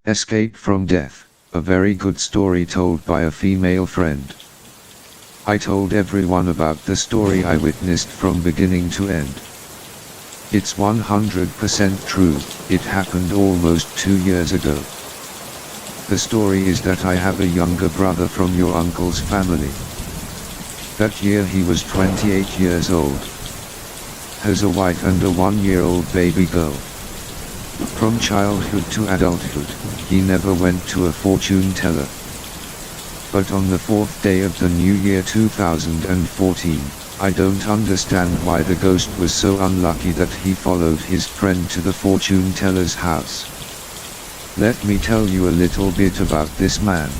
Escape from Death, a very good story told by a female friend. I told everyone about the story I witnessed from beginning to end. It's 100% true, it happened almost 2 years ago. The story is that I have a younger brother from your uncle's family. That year he was 28 years old. Has a wife and a 1-year-old baby girl. From childhood to adulthood, he never went to a fortune teller. But on the 4th day of the new year 2014, I don't understand why the ghost was so unlucky that he followed his friend to the fortune teller's house. Let me tell you a little bit about this man.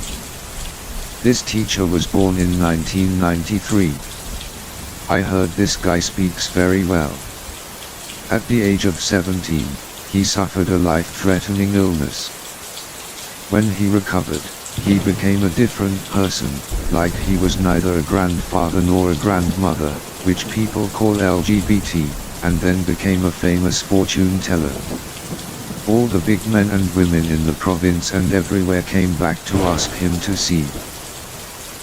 This teacher was born in 1993. I heard this guy speaks very well. At the age of 17, he suffered a life-threatening illness. When he recovered, he became a different person, like he was neither a grandfather nor a grandmother, which people call LGBT, and then became a famous fortune teller. All the big men and women in the province and everywhere came back to ask him to see.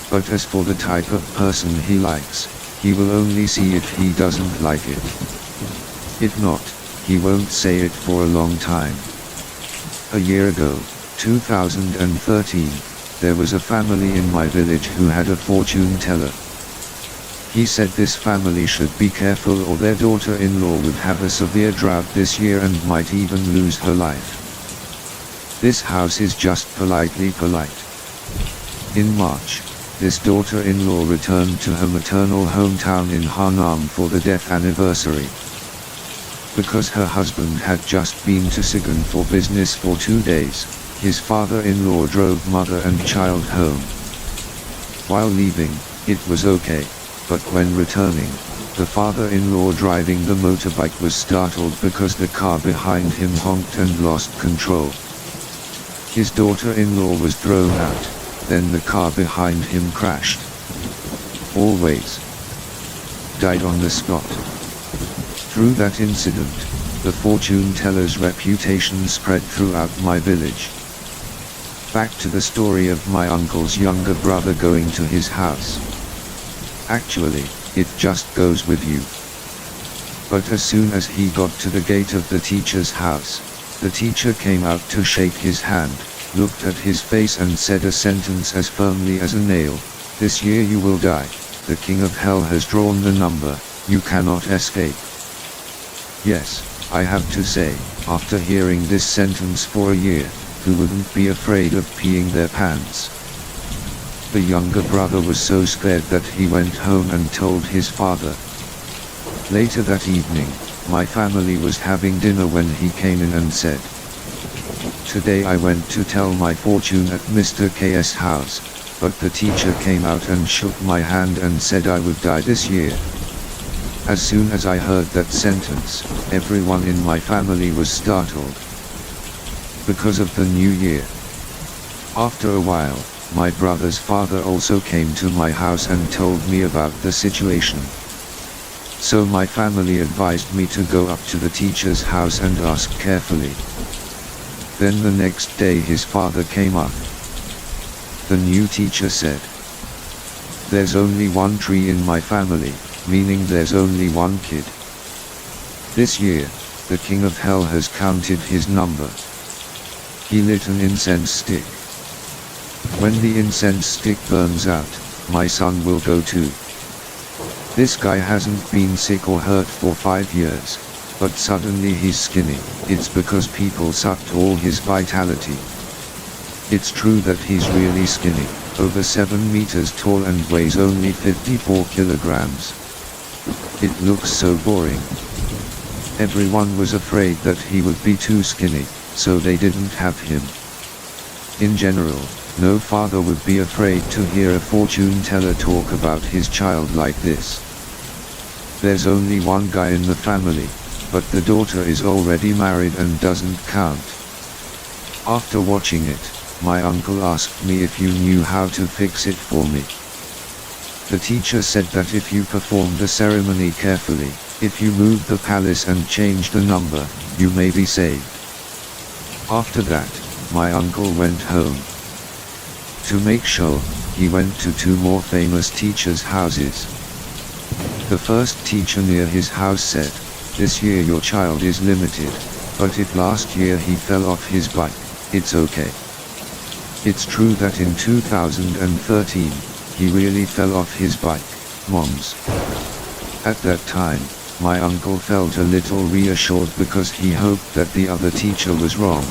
But as for the type of person he likes, he will only see if he doesn't like it. If not, he won't say it for a long time. A year ago, 2013, there was a family in my village who had a fortune teller. He said this family should be careful or their daughter-in-law would have a severe drought this year and might even lose her life. This house is just politely polite. In March, this daughter-in-law returned to her maternal hometown in Hanam for the death anniversary. Because her husband had just been to Sigan for business for 2 days, his father-in-law drove mother and child home. While leaving, it was okay, but when returning, the father-in-law driving the motorbike was startled because the car behind him honked and lost control. His daughter-in-law was thrown out, then the car behind him crashed. Always died on the spot. Through that incident, the fortune teller's reputation spread throughout my village. Back to the story of my uncle's younger brother going to his house. Actually, it just goes with you. But as soon as he got to the gate of the teacher's house, the teacher came out to shake his hand, looked at his face and said a sentence as firmly as a nail: "This year you will die. The king of hell has drawn the number, you cannot escape." Yes, I have to say, after hearing this sentence for a year, who wouldn't be afraid of peeing their pants? The younger brother was so scared that he went home and told his father. Later that evening, my family was having dinner when he came in and said, "Today I went to tell my fortune at Mr. K's house, but the teacher came out and shook my hand and said I would die this year." As soon as I heard that sentence, everyone in my family was startled. Because of the new year. After a while, my brother's father also came to my house and told me about the situation. So my family advised me to go up to the teacher's house and ask carefully. Then the next day his father came up. The new teacher said, "There's only one tree in my family, meaning there's only one kid. This year, the king of hell has counted his number." He lit an incense stick. "When the incense stick burns out, my son will go too. This guy hasn't been sick or hurt for 5 years, but suddenly he's skinny. It's because people sucked all his vitality. It's true that he's really skinny, over 7 meters tall and weighs only 54 kilograms. It looks so boring." Everyone was afraid that he would be too skinny, so they didn't have him. In general, no father would be afraid to hear a fortune teller talk about his child like this. There's only one guy in the family, but the daughter is already married and doesn't count. After watching it, my uncle asked me if you knew how to fix it for me. The teacher said that if you perform the ceremony carefully, if you move the palace and change the number, you may be saved. After that, my uncle went home. To make sure, he went to two more famous teachers' houses. The first teacher near his house said, "This year your child is limited, but if last year he fell off his bike, it's okay." It's true that in 2013, he really fell off his bike, moms. At that time, my uncle felt a little reassured because he hoped that the other teacher was wrong.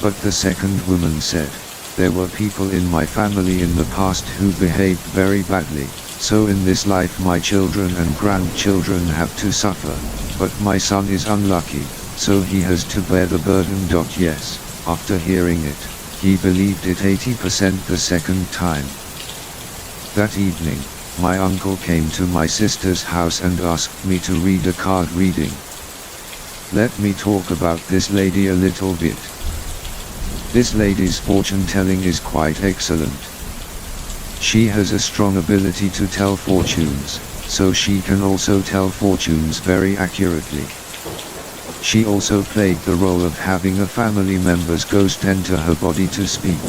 But the second woman said, "There were people in my family in the past who behaved very badly, so in this life my children and grandchildren have to suffer, but my son is unlucky, so he has to bear the burden." Yes, after hearing it, he believed it 80% the second time. That evening, my uncle came to my sister's house and asked me to read a card reading. Let me talk about this lady a little bit. This lady's fortune telling is quite excellent. She has a strong ability to tell fortunes, so she can also tell fortunes very accurately. She also played the role of having a family member's ghost enter her body to speak.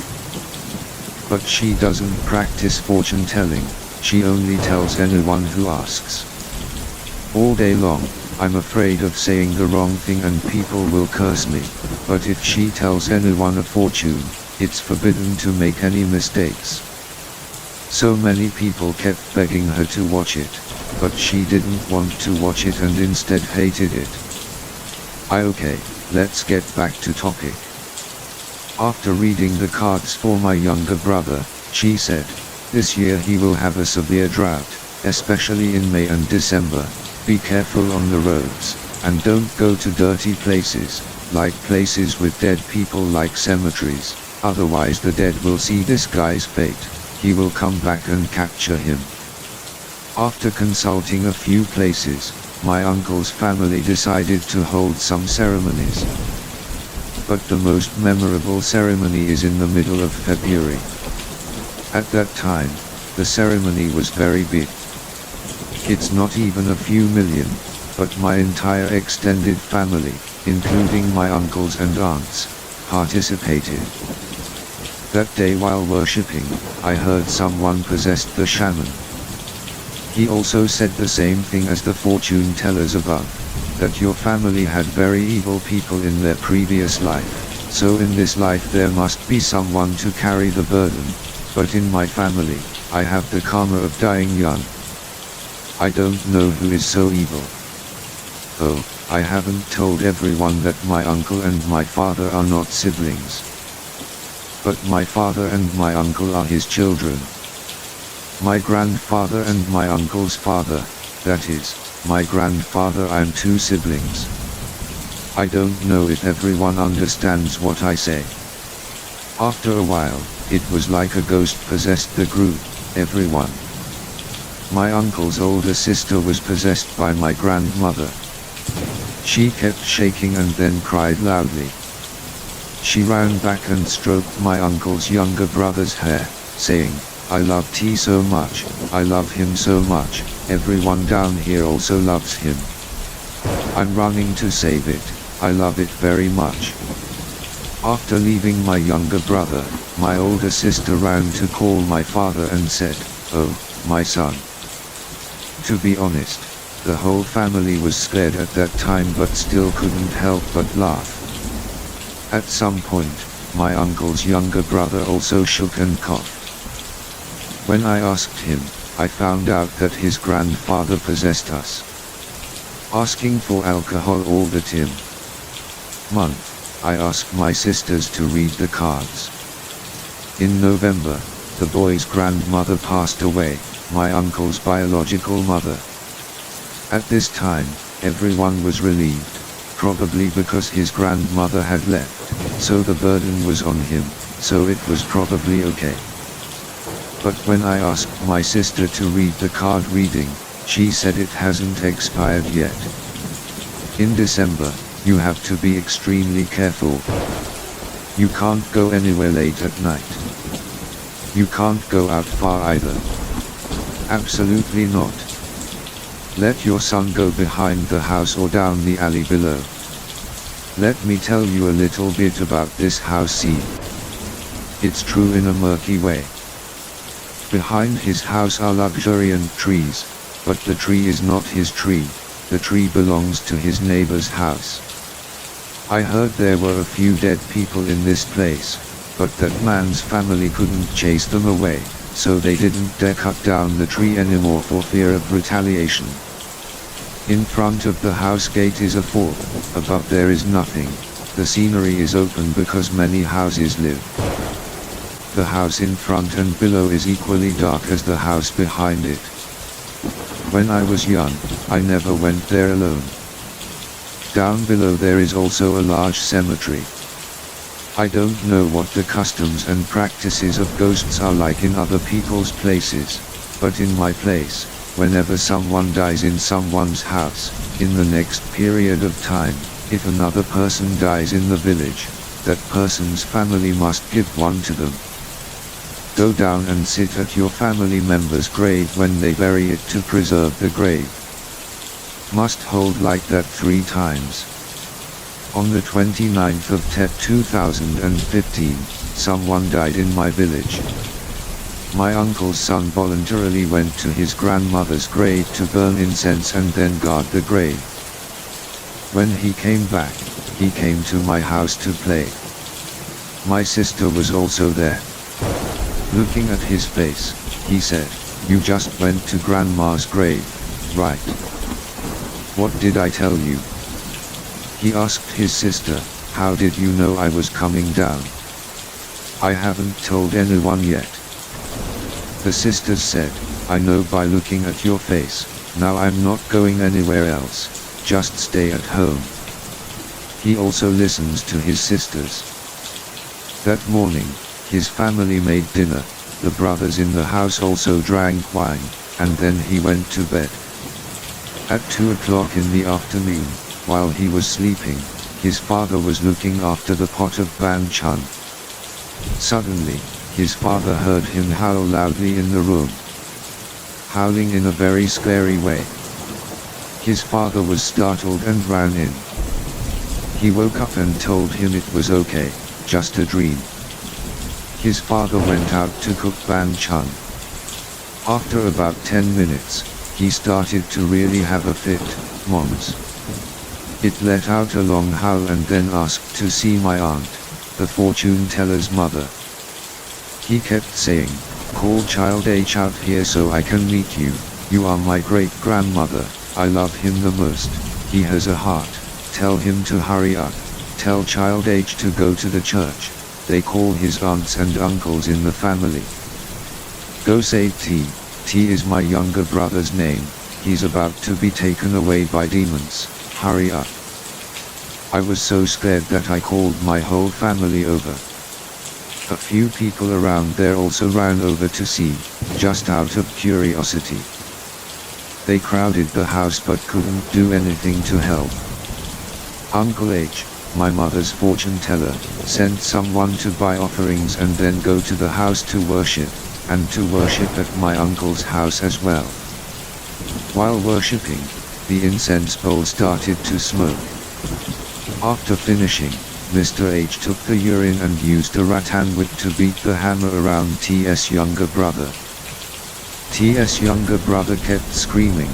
But she doesn't practice fortune telling, she only tells anyone who asks. All day long, I'm afraid of saying the wrong thing and people will curse me, but if she tells anyone a fortune, it's forbidden to make any mistakes. So many people kept begging her to watch it, but she didn't want to watch it and instead hated it. Okay, let's get back to topic. After reading the cards for my younger brother, she said, "This year he will have a severe drought, especially in May and December. Be careful on the roads, and don't go to dirty places, like places with dead people like cemeteries, otherwise the dead will see this guy's fate, he will come back and capture him." After consulting a few places, my uncle's family decided to hold some ceremonies. But the most memorable ceremony is in the middle of February. At that time, the ceremony was very big. It's not even a few million, but my entire extended family, including my uncles and aunts, participated. That day while worshipping, I heard someone possessed the shaman. He also said the same thing as the fortune tellers above, that your family had very evil people in their previous life, so in this life there must be someone to carry the burden, but in my family, I have the karma of dying young. I don't know who is so evil. Oh, I haven't told everyone that my uncle and my father are not siblings. But my father and my uncle are his children. My grandfather and my uncle's father, that is, my grandfather, I'm two siblings. I don't know if everyone understands what I say. After a while, it was like a ghost possessed the group, everyone. My uncle's older sister was possessed by my grandmother. She kept shaking and then cried loudly. She ran back and stroked my uncle's younger brother's hair, saying, "I love T so much, I love him so much, everyone down here also loves him. I'm running to save it, I love it very much." After leaving my younger brother, my older sister ran to call my father and said, "Oh, my son." To be honest, the whole family was scared at that time but still couldn't help but laugh. At some point, my uncle's younger brother also shook and coughed. When I asked him, I found out that his grandfather possessed us. Asking for alcohol all the month, I asked my sisters to read the cards. In November, the boy's grandmother passed away, my uncle's biological mother. At this time, everyone was relieved, probably because his grandmother had left, so the burden was on him, so it was probably okay. But when I asked my sister to read the card reading, she said it hasn't expired yet. In December, you have to be extremely careful. You can't go anywhere late at night. You can't go out far either. Absolutely not. Let your son go behind the house or down the alley below. Let me tell you a little bit about this house scene. It's true in a murky way. Behind his house are luxuriant trees, but the tree is not his tree, the tree belongs to his neighbor's house. I heard there were a few dead people in this place, but that man's family couldn't chase them away, so they didn't dare cut down the tree anymore for fear of retaliation. In front of the house gate is a fort, above there is nothing, the scenery is open because many houses live. The house in front and below is equally dark as the house behind it. When I was young, I never went there alone. Down below there is also a large cemetery. I don't know what the customs and practices of ghosts are like in other people's places, but in my place, whenever someone dies in someone's house, in the next period of time, if another person dies in the village, that person's family must give one to them. Go down and sit at your family member's grave when they bury it to preserve the grave. Must hold like that 3 times. On the 29th of Tet 2015, someone died in my village. My uncle's son voluntarily went to his grandmother's grave to burn incense and then guard the grave. When he came back, he came to my house to play. My sister was also there. Looking at his face, he said, "You just went to grandma's grave, right?" "What did I tell you?" He asked his sister, "How did you know I was coming down?" "I haven't told anyone yet." The sisters said, "I know by looking at your face, now I'm not going anywhere else, just stay at home." He also listens to his sisters. That morning, his family made dinner, the brothers in the house also drank wine, and then he went to bed. At 2 o'clock in the afternoon, while he was sleeping, his father was looking after the pot of banchan. Suddenly, his father heard him howl loudly in the room. Howling in a very scary way. His father was startled and ran in. He woke up and told him it was okay, just a dream. His father went out to cook banchan. After about 10 minutes, he started to really have a fit, Moms. It let out a long howl and then asked to see my aunt, the fortune teller's mother. He kept saying, "Call child H out here so I can meet you, you are my great-grandmother, I love him the most, he has a heart, tell him to hurry up, tell child H to go to the church, they call his aunts and uncles in the family. Go save T, T is my younger brother's name, he's about to be taken away by demons, hurry up." I was so scared that I called my whole family over. A few people around there also ran over to see, just out of curiosity. They crowded the house but couldn't do anything to help. Uncle H, my mother's fortune teller, sent someone to buy offerings and then go to the house to worship, and to worship at my uncle's house as well. While worshipping, the incense bowl started to smoke. After finishing, Mr. H took the urine and used a rattan whip to beat the hammer around T.'s younger brother. T.'s younger brother kept screaming,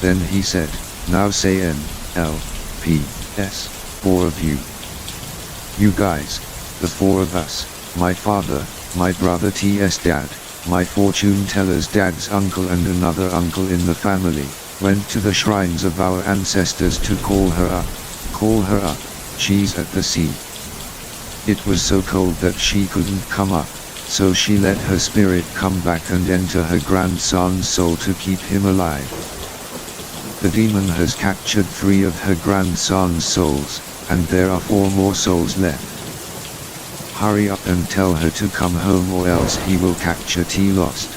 then he said, "Now say N, L, P, S, 4 of you. You guys, the 4 of us, my father, my brother T.'s dad, my fortune teller's dad's uncle and another uncle in the family, went to the shrines of our ancestors to call her up, she's at the sea. It was so cold that she couldn't come up, so she let her spirit come back and enter her grandson's soul to keep him alive. The demon has captured 3 of her grandson's souls, and there are 4 more souls left. Hurry up and tell her to come home or else he will capture T lost."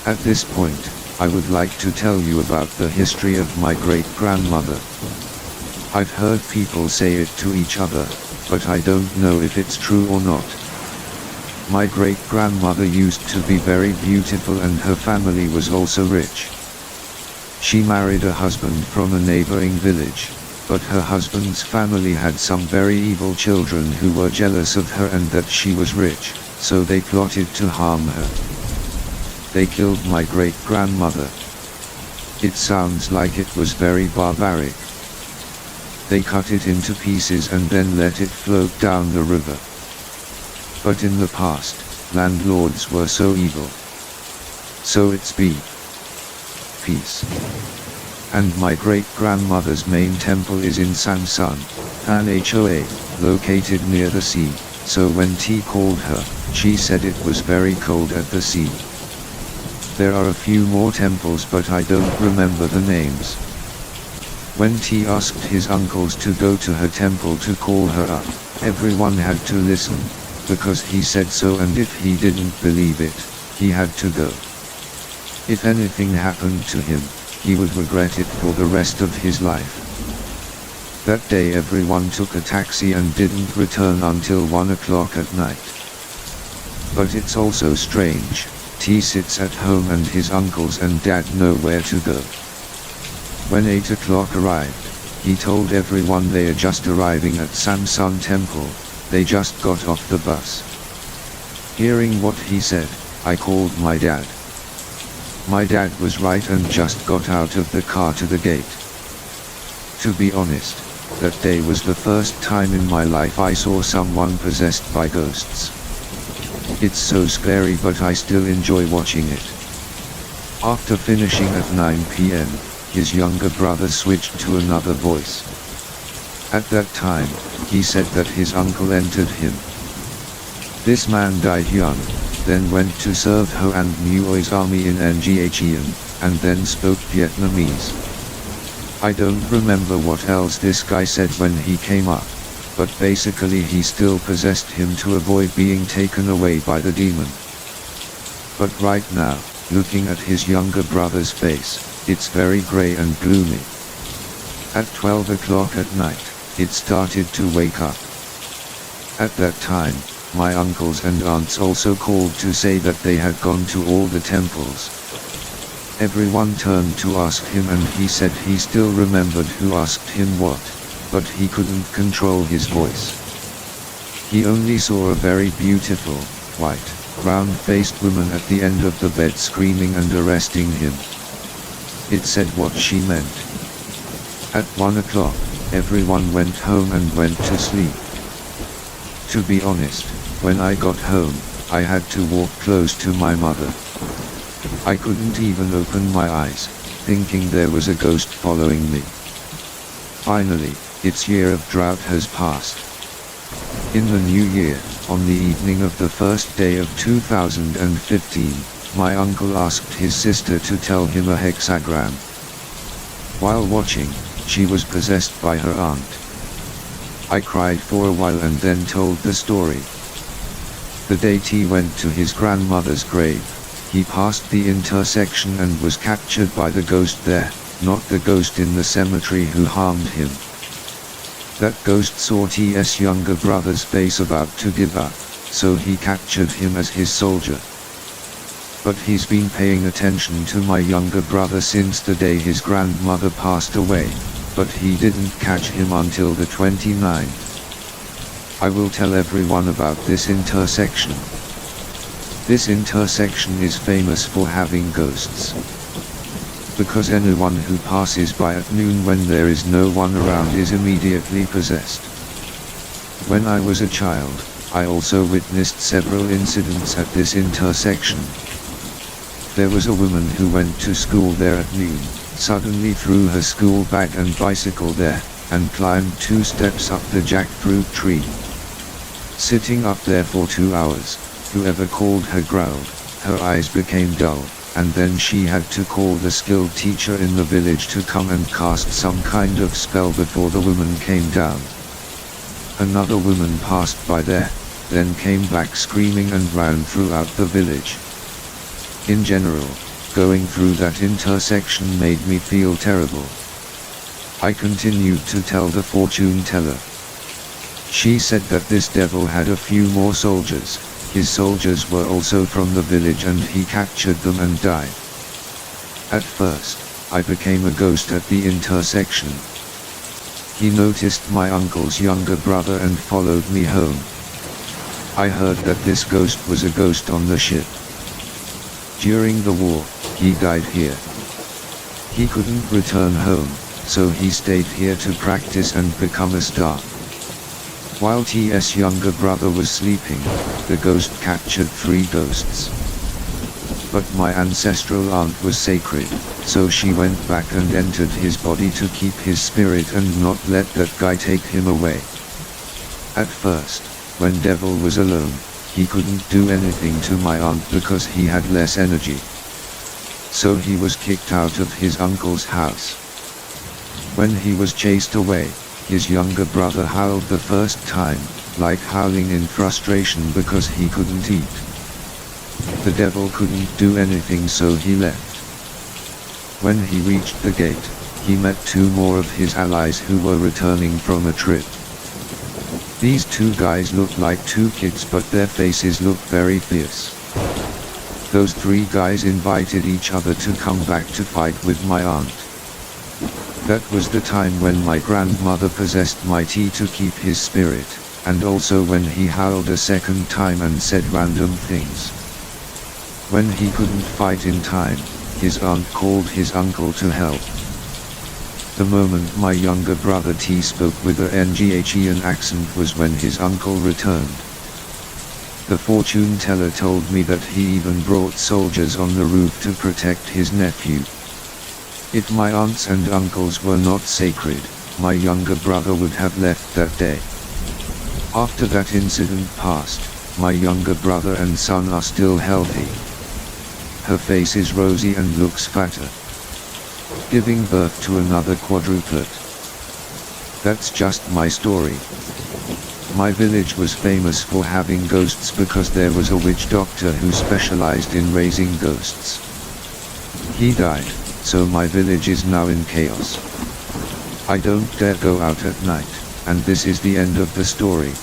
At this point, I would like to tell you about the history of my great-grandmother. I've heard people say it to each other, but I don't know if it's true or not. My great-grandmother used to be very beautiful and her family was also rich. She married a husband from a neighboring village, but her husband's family had some very evil children who were jealous of her and that she was rich, so they plotted to harm her. They killed my great-grandmother. It sounds like it was very barbaric. They cut it into pieces and then let it float down the river. But in the past, landlords were so evil. So it's peace. And my great-grandmother's main temple is in Samsun, Hoa, located near the sea, so when T called her, she said it was very cold at the sea. There are a few more temples but I don't remember the names. When T asked his uncles to go to her temple to call her up, everyone had to listen, because he said so, and if he didn't believe it, he had to go. If anything happened to him, he would regret it for the rest of his life. That day everyone took a taxi and didn't return until 1 o'clock at night. But it's also strange, T sits at home and his uncles and dad know where to go. When 8 o'clock arrived, he told everyone they are just arriving at Samsun Temple, they just got off the bus. Hearing what he said, I called my dad. My dad was right and just got out of the car to the gate. To be honest, that day was the first time in my life I saw someone possessed by ghosts. It's so scary, but I still enjoy watching it. After finishing at 9 p.m., his younger brother switched to another voice. At that time, he said that his uncle entered him. This man died young, then went to serve Ho and Muoi's army in Ngien, and then spoke Vietnamese. I don't remember what else this guy said when he came up, but basically he still possessed him to avoid being taken away by the demon. But right now, looking at his younger brother's face, it's very grey and gloomy. At 12 o'clock at night, it started to wake up. At that time, my uncles and aunts also called to say that they had gone to all the temples. Everyone turned to ask him and he said he still remembered who asked him what, but he couldn't control his voice. He only saw a very beautiful, white, round-faced woman at the end of the bed screaming and arresting him. It said what she meant. At 1 o'clock, everyone went home and went to sleep. To be honest, when I got home, I had to walk close to my mother. I couldn't even open my eyes, thinking there was a ghost following me. Finally, its year of drought has passed. In the new year, on the evening of the first day of 2015, my uncle asked his sister to tell him a hexagram. While watching, she was possessed by her aunt. I cried for a while and then told the story. The day T went to his grandmother's grave, he passed the intersection and was captured by the ghost there, not the ghost in the cemetery who harmed him. That ghost saw T's younger brother's face about to give up, so he captured him as his soldier. But he's been paying attention to my younger brother since the day his grandmother passed away, but he didn't catch him until the 29th. I will tell everyone about this intersection. This intersection is famous for having ghosts. Because anyone who passes by at noon when there is no one around is immediately possessed. When I was a child, I also witnessed several incidents at this intersection. There was a woman who went to school there at noon, suddenly threw her school bag and bicycle there, and climbed 2 steps up the jackfruit tree. Sitting up there for 2 hours, whoever called her growled, her eyes became dull, and then she had to call the skilled teacher in the village to come and cast some kind of spell before the woman came down. Another woman passed by there, then came back screaming and ran throughout the village. In general, going through that intersection made me feel terrible. I continued to tell the fortune teller. She said that this devil had a few more soldiers. His soldiers were also from the village and he captured them and died. At first, I became a ghost at the intersection. He noticed my uncle's younger brother and followed me home. I heard that this ghost was a ghost on the ship. During the war, he died here. He couldn't return home, so he stayed here to practice and become a star. While T.'s younger brother was sleeping, the ghost captured 3 ghosts. But my ancestral aunt was sacred, so she went back and entered his body to keep his spirit and not let that guy take him away. At first, when Devil was alone, he couldn't do anything to my aunt because he had less energy. So he was kicked out of his uncle's house. When he was chased away, his younger brother howled the first time, like howling in frustration because he couldn't eat. The devil couldn't do anything, so he left. When he reached the gate, he met 2 more of his allies who were returning from a trip. These 2 guys looked like 2 kids, but their faces looked very fierce. Those 3 guys invited each other to come back to fight with my aunt. That was the time when my grandmother possessed my T to keep his spirit, and also when he howled a second time and said random things. When he couldn't fight in time, his aunt called his uncle to help. The moment my younger brother T spoke with a Nghian accent was when his uncle returned. The fortune teller told me that he even brought soldiers on the roof to protect his nephew. If my aunts and uncles were not sacred, my younger brother would have left that day. After that incident passed, my younger brother and son are still healthy. Her face is rosy and looks fatter, giving birth to another quadruplet. That's just my story. My village was famous for having ghosts because there was a witch doctor who specialized in raising ghosts. He died, so my village is now in chaos. I don't dare go out at night, and this is the end of the story.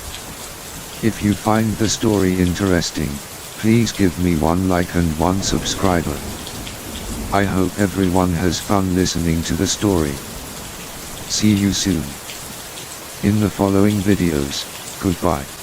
If you find the story interesting, please give me 1 like and 1 subscriber. I hope everyone has fun listening to the story. See you soon in the following videos. Goodbye.